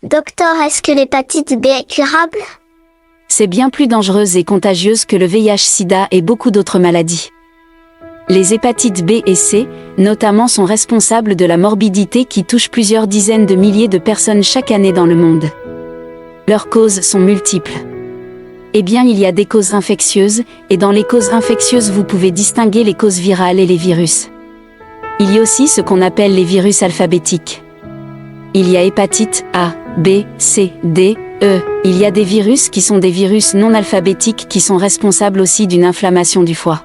Docteur, est-ce que l'hépatite B est curable? C'est bien plus dangereuse et contagieuse que le VIH-Sida et beaucoup d'autres maladies. Les hépatites B et C, notamment, sont responsables de la morbidité qui touche plusieurs dizaines de milliers de personnes chaque année dans le monde. Leurs causes sont multiples. Eh bien, il y a des causes infectieuses, et dans les causes infectieuses vous pouvez distinguer les causes virales et les virus. Il y a aussi ce qu'on appelle les virus alphabétiques. Il y a hépatite A, B, C, D, E. Il y a des virus qui sont des virus non alphabétiques qui sont responsables aussi d'une inflammation du foie.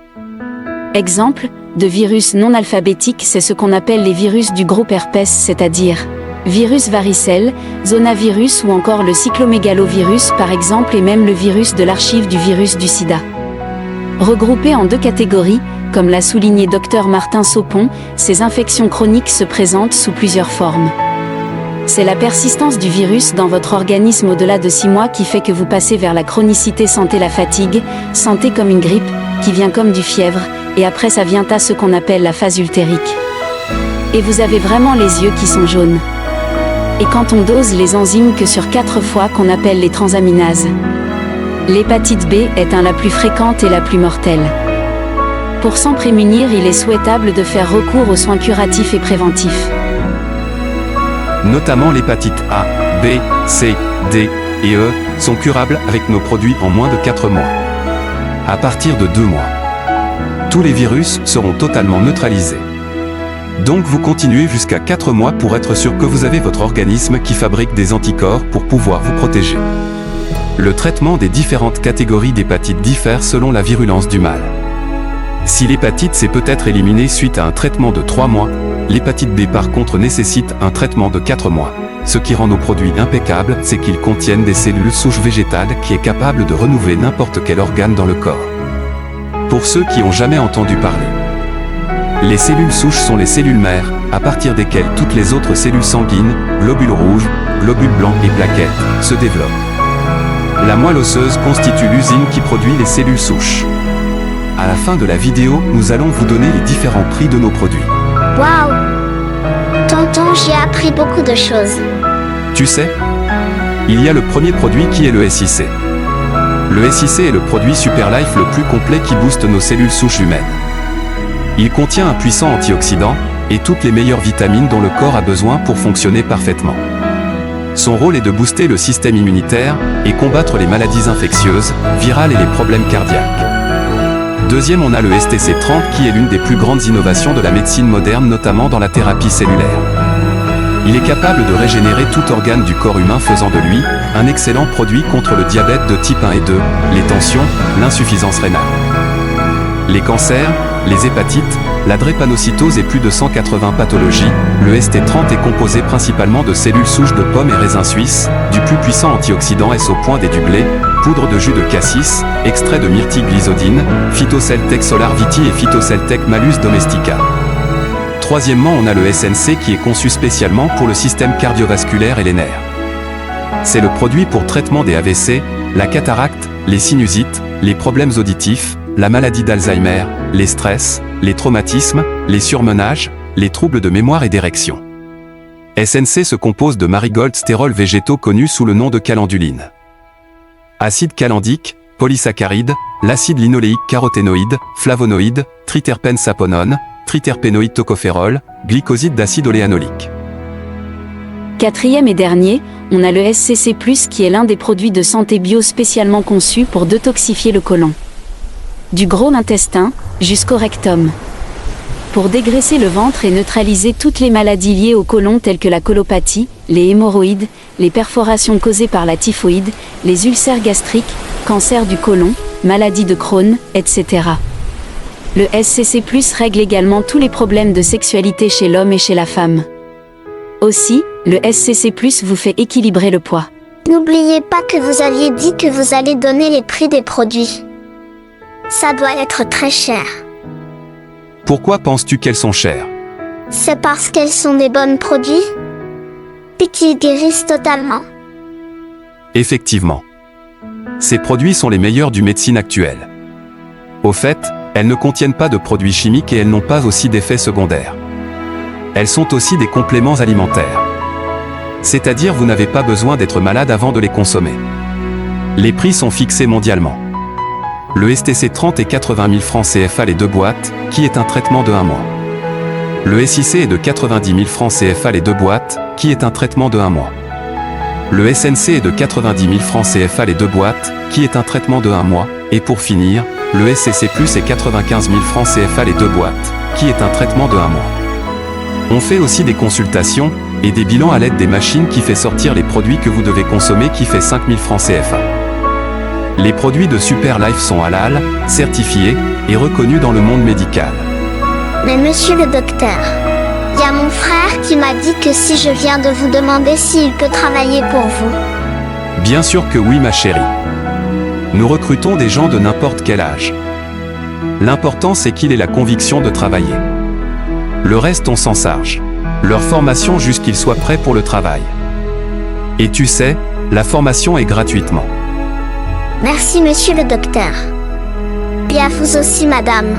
Exemple de virus non alphabétiques, c'est ce qu'on appelle les virus du groupe herpès, c'est-à-dire virus varicelle, zonavirus ou encore le cyclomégalovirus par exemple, et même le virus de l'archive du virus du sida. Regroupés en deux catégories, comme l'a souligné Dr Martin Sopon, ces infections chroniques se présentent sous plusieurs formes. C'est la persistance du virus dans votre organisme au-delà de 6 mois qui fait que vous passez vers la chronicité. Sentez la fatigue, sentez comme une grippe, qui vient comme du fièvre, et après ça vient à ce qu'on appelle la phase ultérique. Et vous avez vraiment les yeux qui sont jaunes. Et quand on dose les enzymes que sur 4 fois qu'on appelle les transaminases. L'hépatite B est la plus fréquente et la plus mortelle. Pour s'en prémunir, il est souhaitable de faire recours aux soins curatifs et préventifs. Notamment l'hépatite A, B, C, D et E sont curables avec nos produits en moins de 4 mois. À partir de 2 mois, tous les virus seront totalement neutralisés. Donc vous continuez jusqu'à 4 mois pour être sûr que vous avez votre organisme qui fabrique des anticorps pour pouvoir vous protéger. Le traitement des différentes catégories d'hépatite diffère selon la virulence du mal. Si l'hépatite C peut être éliminée suite à un traitement de 3 mois, l'hépatite B par contre nécessite un traitement de 4 mois. Ce qui rend nos produits impeccables, c'est qu'ils contiennent des cellules souches végétales qui est capable de renouveler n'importe quel organe dans le corps. Pour ceux qui ont jamais entendu parler, les cellules souches sont les cellules mères, à partir desquelles toutes les autres cellules sanguines, globules rouges, globules blancs et plaquettes, se développent. La moelle osseuse constitue l'usine qui produit les cellules souches. À la fin de la vidéo, nous allons vous donner les différents prix de nos produits. Waouh! Tonton, j'ai appris beaucoup de choses. Tu sais, il y a le premier produit qui est le SIC. Le SIC est le produit Superlife le plus complet qui booste nos cellules souches humaines. Il contient un puissant antioxydant et toutes les meilleures vitamines dont le corps a besoin pour fonctionner parfaitement. Son rôle est de booster le système immunitaire et combattre les maladies infectieuses, virales et les problèmes cardiaques. Deuxième, on a le STC30 qui est l'une des plus grandes innovations de la médecine moderne, notamment dans la thérapie cellulaire. Il est capable de régénérer tout organe du corps humain, faisant de lui un excellent produit contre le diabète de type 1 et 2, les tensions, l'insuffisance rénale, les cancers, les hépatites, la drépanocytose et plus de 180 pathologies. Le ST30 est composé principalement de cellules souches de pommes et raisins suisses, du plus puissant antioxydant S-O.D du blé, poudre de jus de cassis, extrait de myrtille glycodine, Phytoceltec solar viti et Phytoceltec malus domestica. Troisièmement, on a le SNC qui est conçu spécialement pour le système cardiovasculaire et les nerfs. C'est le produit pour traitement des AVC, la cataracte, les sinusites, les problèmes auditifs, la maladie d'Alzheimer, les stress, les traumatismes, les surmenages, les troubles de mémoire et d'érection. SNC se compose de marigold stérols végétaux connus sous le nom de calenduline. Acide calendique, polysaccharides, l'acide linoléique caroténoïde, flavonoïde, triterpène saponone, triterpénoïde tocophérol, glycoside d'acide oléanolique. Quatrième et dernier, on a le SCC+, qui est l'un des produits de santé bio spécialement conçus pour détoxifier le côlon. Du gros intestin jusqu'au rectum. Pour dégraisser le ventre et neutraliser toutes les maladies liées au côlon telles que la colopathie, les hémorroïdes, les perforations causées par la typhoïde, les ulcères gastriques, cancer du côlon, maladie de Crohn, etc. Le SCC+ règle également tous les problèmes de sexualité chez l'homme et chez la femme. Aussi, le SCC+ vous fait équilibrer le poids. N'oubliez pas que vous aviez dit que vous allez donner les prix des produits. Ça doit être très cher. Pourquoi penses-tu qu'elles sont chères? C'est parce qu'elles sont des bons produits? Et qui guérissent totalement. Effectivement. Ces produits sont les meilleurs du médecine actuelle. Au fait, elles ne contiennent pas de produits chimiques et elles n'ont pas aussi d'effets secondaires. Elles sont aussi des compléments alimentaires. C'est-à-dire vous n'avez pas besoin d'être malade avant de les consommer. Les prix sont fixés mondialement. Le STC 30 est 80 000 francs CFA les 2 boîtes, qui est un traitement de 1 mois. Le SIC est de 90 000 francs CFA les 2 boîtes, qui est un traitement de 1 mois. Le SNC est de 90 000 francs CFA les 2 boîtes, qui est un traitement de 1 mois. Et pour finir, le SCC+ est 95 000 francs CFA les 2 boîtes, qui est un traitement de 1 mois. On fait aussi des consultations et des bilans à l'aide des machines qui fait sortir les produits que vous devez consommer qui fait 5 000 francs CFA. Les produits de Super Life sont halal, certifiés et reconnus dans le monde médical. Mais monsieur le docteur, il y a mon frère qui m'a dit que si je viens de vous demander s'il peut travailler pour vous. Bien sûr que oui ma chérie. Nous recrutons des gens de n'importe quel âge. L'important c'est qu'il ait la conviction de travailler. Le reste on s'en charge. Leur formation jusqu'ils soient prêts pour le travail. Et tu sais, la formation est gratuitement. Merci monsieur le docteur. Et à vous aussi madame.